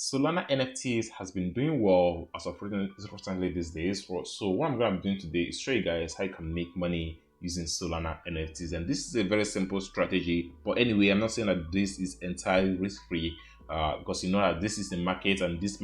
Solana NFTs has been doing well as of recently these days. So what I'm going to be doing today is show you guys how you can make money using Solana NFTs. And this is a very simple strategy. But anyway, I'm not saying that this is entirely risk-free because you know that this is the market, and this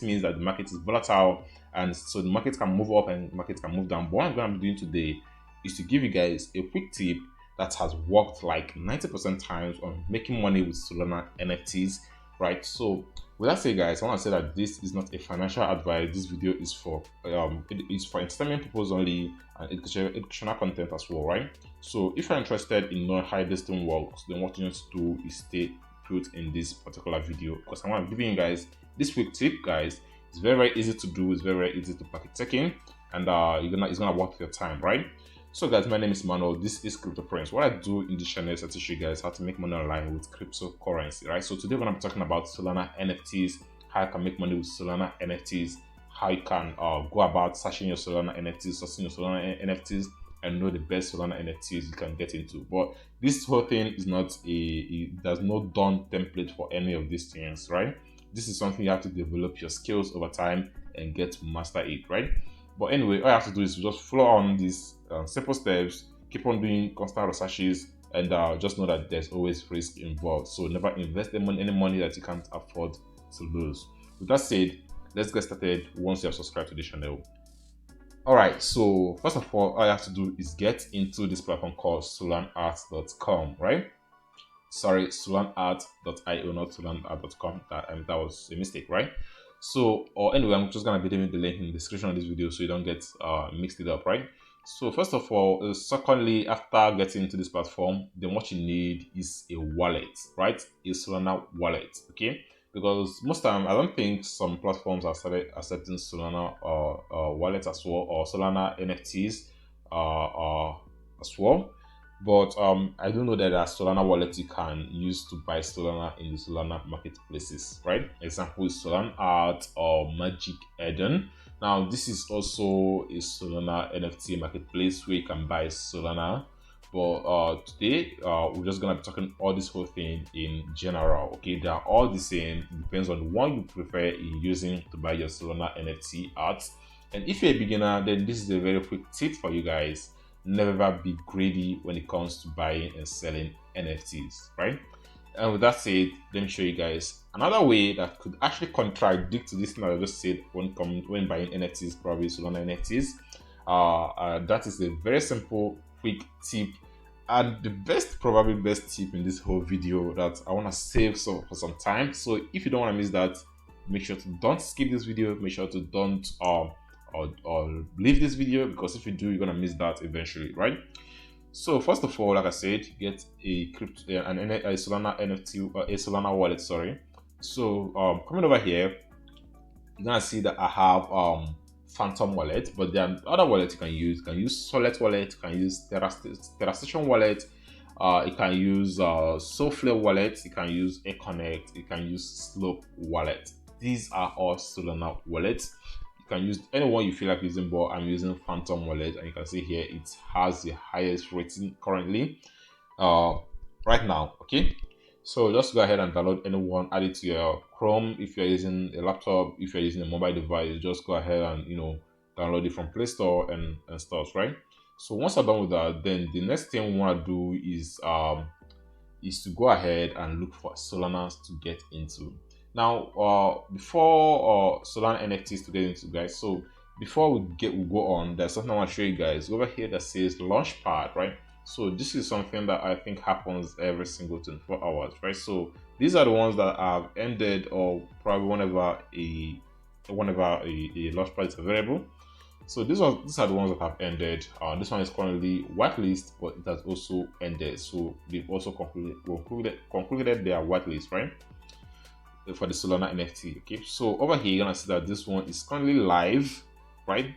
means that the market is volatile, and so the market can move up and the market can move down. But what I'm going to be doing today is to give you guys a quick tip that has worked like 90% times on making money with Solana NFTs, right? So with that said, guys, I want to say that this is not a financial advice. This video is for it is for entertainment purposes only and educational content as well, right? So if you're interested in knowing how this thing works, then what you need to do is stay put in this particular video, because I want to give you guys this quick tip, guys. It's very easy to do. It's very easy to packet taking, and it's gonna worth your time, right? So guys, my name is Manuel. This is Crypto Prince. What I do in this channel is I teach you guys how to make money online with cryptocurrency, right? So today we're gonna be talking about Solana NFTs, how you can make money with Solana NFTs, how you can go about searching your Solana NFTs, sourcing your Solana NFTs, and know the best Solana NFTs you can get into. But this whole thing is not there's no done template for any of these things, right? This is something you have to develop your skills over time and get to master it, right? But anyway, all you have to do is just follow on these simple steps, keep on doing constant researches, and just know that there's always risk involved. So never invest any money that you can't afford to lose. With that said, let's get started once you have subscribed to the channel. Alright, so first of all you have to do is get into this platform called solanart.com, right? Sorry, solanart.io, not solanart.com. That was a mistake, right? So, or anyway, I'm just gonna be leaving the link in the description of this video so you don't get mixed it up, right? So first of all, secondly, after getting into this platform, then what you need is a wallet, right? A Solana wallet, okay? Because most time, I don't think some platforms are started accepting Solana wallets as well, or Solana NFTs as well. But I do know that there are Solana wallets you can use to buy Solana in the Solana marketplaces, right? Example is Solana Art or Magic Eden. Now, this is also a Solana NFT marketplace where you can buy Solana. But today, we're just gonna be talking all this whole thing in general. Okay, they are all the same. It depends on what you prefer in using to buy your Solana NFT art. And if you're a beginner, then this is a very quick tip for you guys. Never be greedy when it comes to buying and selling NFTs, right? And with that said, let me show you guys another way that could actually contradict this thing that I just said when buying NFTs, probably Solana NFTs. That is a very simple, quick tip, and the probably best tip in this whole video that I want to save for some time. So if you don't want to miss that, make sure to don't skip this video. Make sure to don't or leave this video, because if you do, you're gonna miss that eventually, right? So first of all, like I said, get a Solana NFT, a Solana wallet. Sorry. So coming over here, you're gonna see that I have Phantom wallet, but there are other wallets you can use. You can use Solid wallet, you can use TerraStation wallet, you can use Soulflare wallet, you can use eConnect, you can use Slope wallet. These are all Solana wallets. You can use any one you feel like using, but I'm using Phantom wallet, and you can see here it has the highest rating currently right now. Okay, so just go ahead and download any one, add it to your Chrome. If you're using a laptop, if you're using a mobile device, just go ahead and download it from Play Store and stuff, right? So once I'm done with that, then the next thing we want to do is to go ahead and look for Solana to get into. Now, before Solana NFTs to get into, guys, so before we go on, there's something I want to show you guys over here that says Launchpad, right? So this is something that I think happens every single 24 hours, right? So these are the ones that have ended, or probably whenever a Launchpad is available. So these are the ones that have ended. This one is currently whitelist, but it has also ended. So they've also concluded their whitelist, right? For the Solana NFT. Okay, so over here you're gonna see that this one is currently live, right?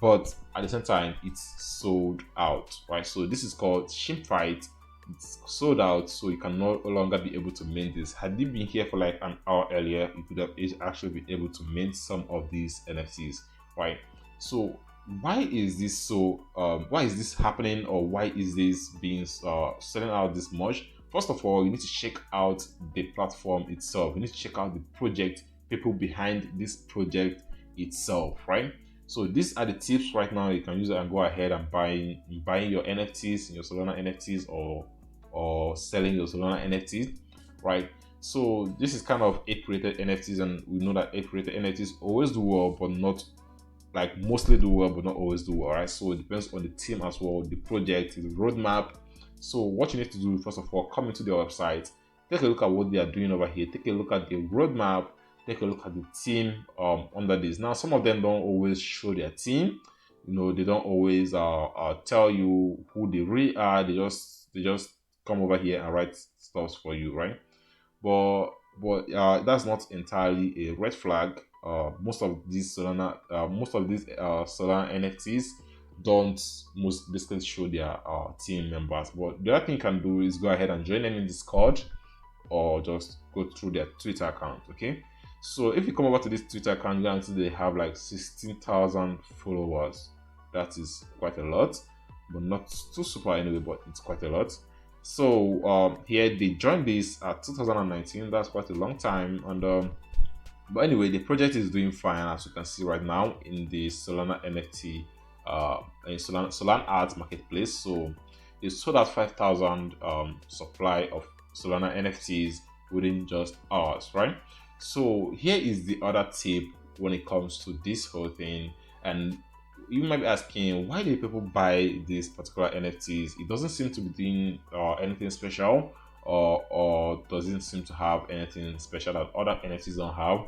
But at the same time, it's sold out, right? So this is called Shimfight. It's sold out, so you can no longer be able to mint this. Had you been here for like an hour earlier, you could have actually been able to mint some of these NFTs, right? So why is this so? Why is this happening, or why is this being selling out this much? First of all, you need to check out the platform itself. You need to check out the project people behind this project itself, right? So these are the tips right now. You can use it and go ahead and buying your NFTs, your Solana NFTs, or selling your Solana NFTs, right? So this is kind of ape created NFTs, and we know that ape created NFTs always do well, but not like mostly do well, but not always do well, right? So it depends on the team as well, the project, the roadmap. So what you need to do, first of all, come into their website, take a look at what they are doing over here, take a look at the roadmap, take a look at the team under this. Now, some of them don't always show their team. They don't always tell you who they really are. They just come over here and write stuff for you, right? But that's not entirely a red flag. Most of these Solana NFTs don't most basically show their team members. But the other thing you can do is go ahead and join them in Discord, or just go through their Twitter account. Okay, so if you come over to this Twitter account, you can see they have like 16,000 followers. That is quite a lot, but not too super anyway, but it's quite a lot. So here they joined this at 2019. That's quite a long time. And but anyway, the project is doing fine, as you can see right now in the Solana NFT in Solana Art Marketplace. So they sold out 5,000 supply of Solana NFTs within just hours, right? So here is the other tip when it comes to this whole thing. And you might be asking, why do people buy these particular NFTs? It doesn't seem to be doing anything special, or doesn't seem to have anything special that other NFTs don't have.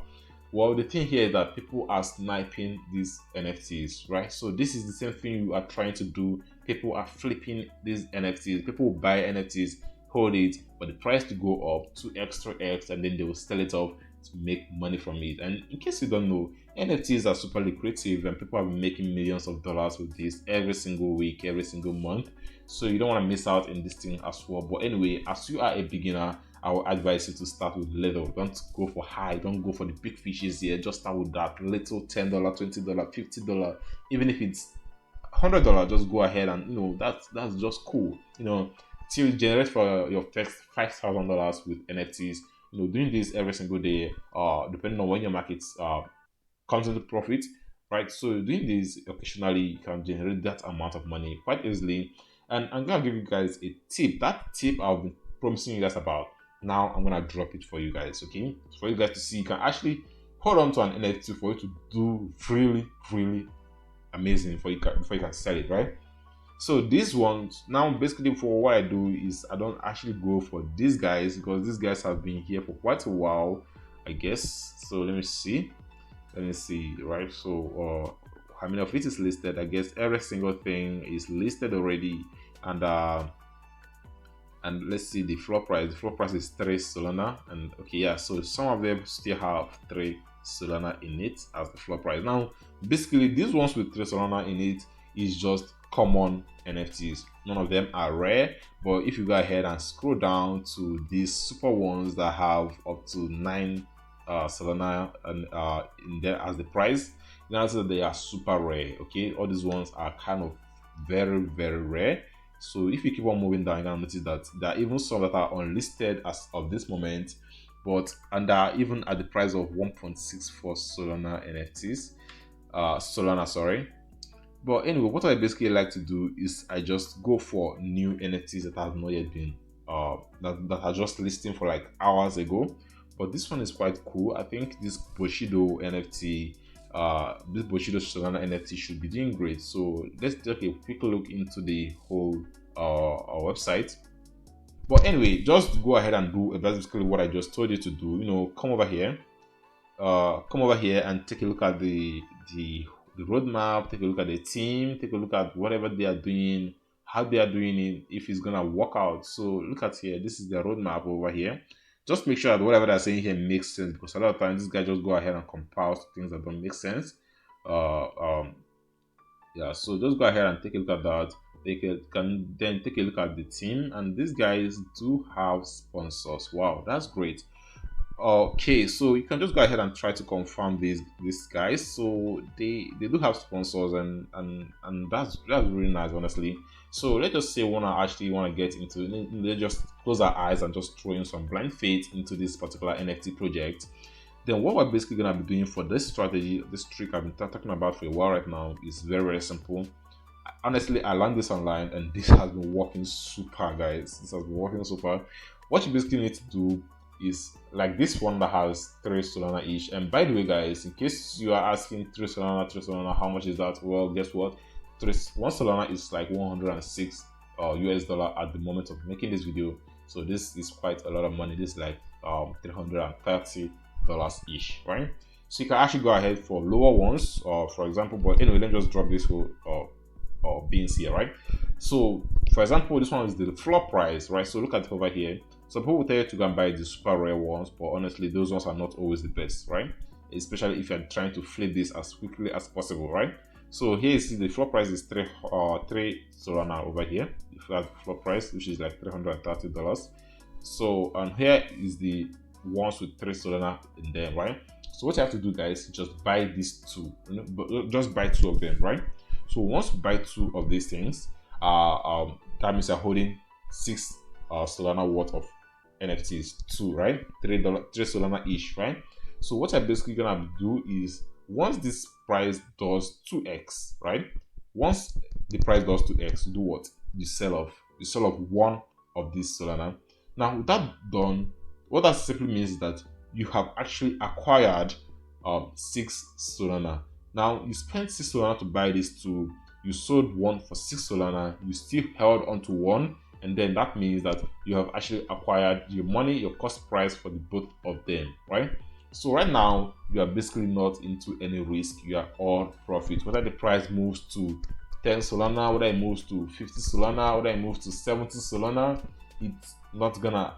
Well, the thing here is that people are sniping these NFTs, right? So this is the same thing you are trying to do. People are flipping these NFTs. People will buy NFTs, hold it, but the price to go up to extra X, and then they will sell it off to make money from it. And in case you don't know, NFTs are super lucrative, and people have been making millions of dollars with this every single week, every single month. So you don't want to miss out in this thing as well. But anyway, as you are a beginner, I would advise you to start with little. Don't go for high, don't go for the big fishes here. Just start with that little $10, $20, $50. Even if it's $100, just go ahead, and that's just cool. Till you generate for your first $5,000 with NFTs. Doing this every single day, depending on when your market comes into profit, right? So doing this occasionally, you can generate that amount of money quite easily. And I'm gonna give you guys a tip. That tip I've been promising you guys about. Now I'm gonna drop it for you guys, okay? For you guys to see, you can actually hold on to an NFT for you to do really, really amazing before you can sell it, right? So these ones, now basically for what I do is I don't actually go for these guys, because these guys have been here for quite a while, I guess. So let me see, right? So how many of it is listed? I guess every single thing is listed already. And let's see the floor price. The floor price is 3 Solana, and okay, yeah, so some of them still have 3 Solana in it as the floor price. Now basically these ones with 3 Solana in it is just common NFTs. None of them are rare, but if you go ahead and scroll down to these super ones that have up to 9 Solana and in there as the price, you know that they are super rare. Okay, all these ones are kind of very, very rare. So if you keep on moving down, you can notice that there are even some that are unlisted as of this moment, and they are even at the price of 1.64 Solana NFTs. Solana, sorry. But anyway, what I basically like to do is I just go for new NFTs that have not yet been that are just listing for like hours ago. But this one is quite cool. I think this Bushido NFT, this Bushido Solana NFT should be doing great. So let's take a quick look into the whole our website. But anyway, just go ahead and do basically what I just told you to do. Come over here and take a look at the roadmap, take a look at the team, take a look at whatever they are doing, how they are doing it, if it's gonna work out. So look at here, this is the roadmap over here. Just make sure that whatever they're saying here makes sense, because a lot of times this guy just go ahead and compile things that don't make sense. Yeah, so just go ahead and take a look at that. Can then take a look at the team, and these guys do have sponsors. Wow, that's great. Okay, so you can just go ahead and try to confirm these guys. So they do have sponsors, and that's really nice, honestly. So let's just say want to get into, let's just close our eyes and just throw in some blind faith into this particular NFT project. Then what we're basically gonna be doing for this strategy, this trick I've been talking about for a while right now, is very, very simple. Honestly, I learned this online and this has been working super, guys. This has been working super. What you basically need to do is like this one that has 3 Solana each. And by the way, guys, in case you are asking 3 Solana, how much is that? Well, guess what? 1 Solana is like 106 US dollar at the moment of making this video. So this is quite a lot of money. This is like $330 each, right? So you can actually go ahead for lower ones, for example. But anyway, let me just drop this whole beans here, right? So for example, this one is the floor price, right? So look at it over here. Some people tell you to go and buy the super rare ones, but honestly, those ones are not always the best, right? Especially if you're trying to flip this as quickly as possible, right? So here you see the floor price is 3 Solana over here. If you have the floor price, which is like $330. So and here is the ones with 3 Solana in there, right? So what you have to do, guys, just buy these two, but just buy 2 of them, right? So once you buy 2 of these things, that means you're holding 6 Solana worth of NFTs, 2, right? $3 Solana each, right? So what I'm basically gonna do is once this price does 2x, right? Once the price does 2x, do what? You sell off 1 of this Solana. Now with that done, what that simply means is that you have actually acquired 6 Solana. Now you spent 6 Solana to buy these 2, you sold 1 for 6 Solana, you still held onto 1, and then that means that you have actually acquired your money, your cost price for the both of them, right? So right now you are basically not into any risk, you are all profit. Whether the price moves to 10 Solana, whether it moves to 50 Solana, whether it moves to 70 Solana, it's not gonna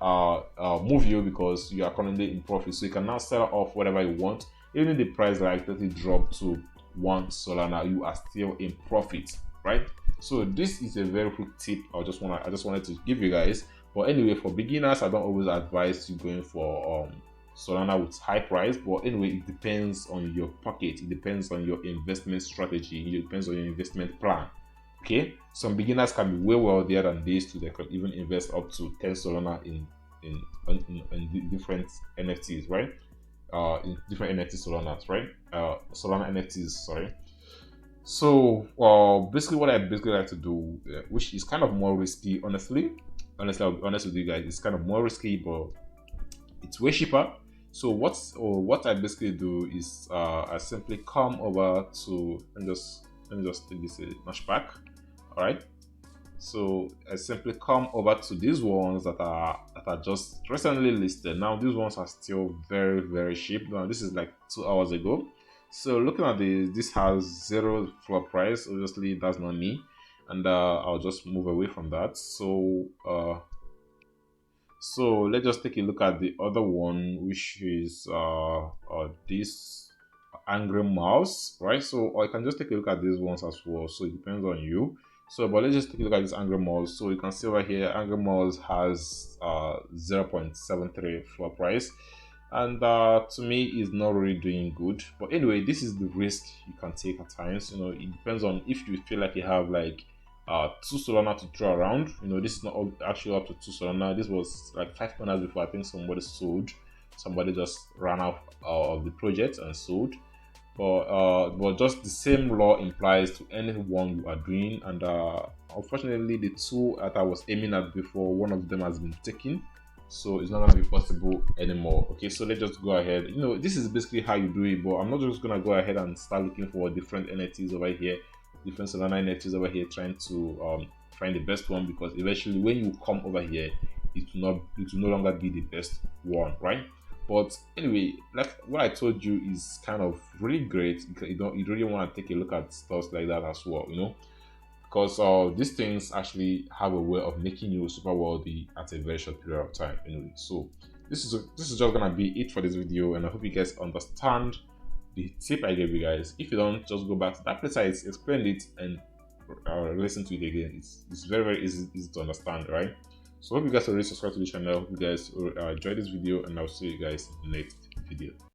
move you because you are currently in profit. So you can now sell off whatever you want. Even if the price like that it dropped to 1 Solana, you are still in profit, right? So this is a very quick tip I just wanted to give you guys. But anyway, for beginners, I don't always advise you going for Solana with high price. But anyway, it depends on your pocket, it depends on your investment strategy, it depends on your investment plan. Okay, some beginners can be way wealthier than this too. They could even invest up to 10 Solana in different NFTs, right? In different NFT Solanas, right? Solana NFTs, sorry. So basically what I like to do, which is kind of more risky, honestly, I'll be honest with you guys, it's kind of more risky, but it's way cheaper. So what I basically do is I simply come over to, let me just take this a notch back. All right, so I simply come over to these ones that are just recently listed. Now these ones are still very, very cheap. Now this is like 2 hours ago. So looking at this has 0 floor price. Obviously that's not me, and I'll just move away from that. So so let's just take a look at the other one, which is this angry mouse, right? So I can just take a look at these ones as well. So it depends on you. So, but let's just take a look at this Angry Malls. So you can see over here, Angry Malls has 0.73 floor price, and to me, is not really doing good. But anyway, this is the risk you can take at times. You know, it depends on if you feel like you have like 2 Solana to throw around. You know, this is not actually up to 2 Solana. This was like 5 minutes before I think somebody sold. Somebody just ran out of the project and sold. But just the same law implies to anyone you are doing, and unfortunately the 2 that I was aiming at before, one of them has been taken, so it's not going to be possible anymore. Okay, so let's just go ahead. You know, this is basically how you do it, but I'm not just going to go ahead and start looking for different NFTs over here, different Solana NFTs over here, trying to find the best one, because eventually when you come over here, it will no longer be the best one, right? But anyway, like what I told you is kind of really great. You really want to take a look at stuff like that as well, you know, because these things actually have a way of making you super wealthy at a very short period of time. Anyway, so this is just gonna be it for this video, and I hope you guys understand the tip I gave you guys. If you don't, just go back to that place I explained it and listen to it again. It's very, very easy to understand, right? So hope you guys already subscribe to the channel. Hope you guys enjoyed this video, and I'll see you guys in the next video.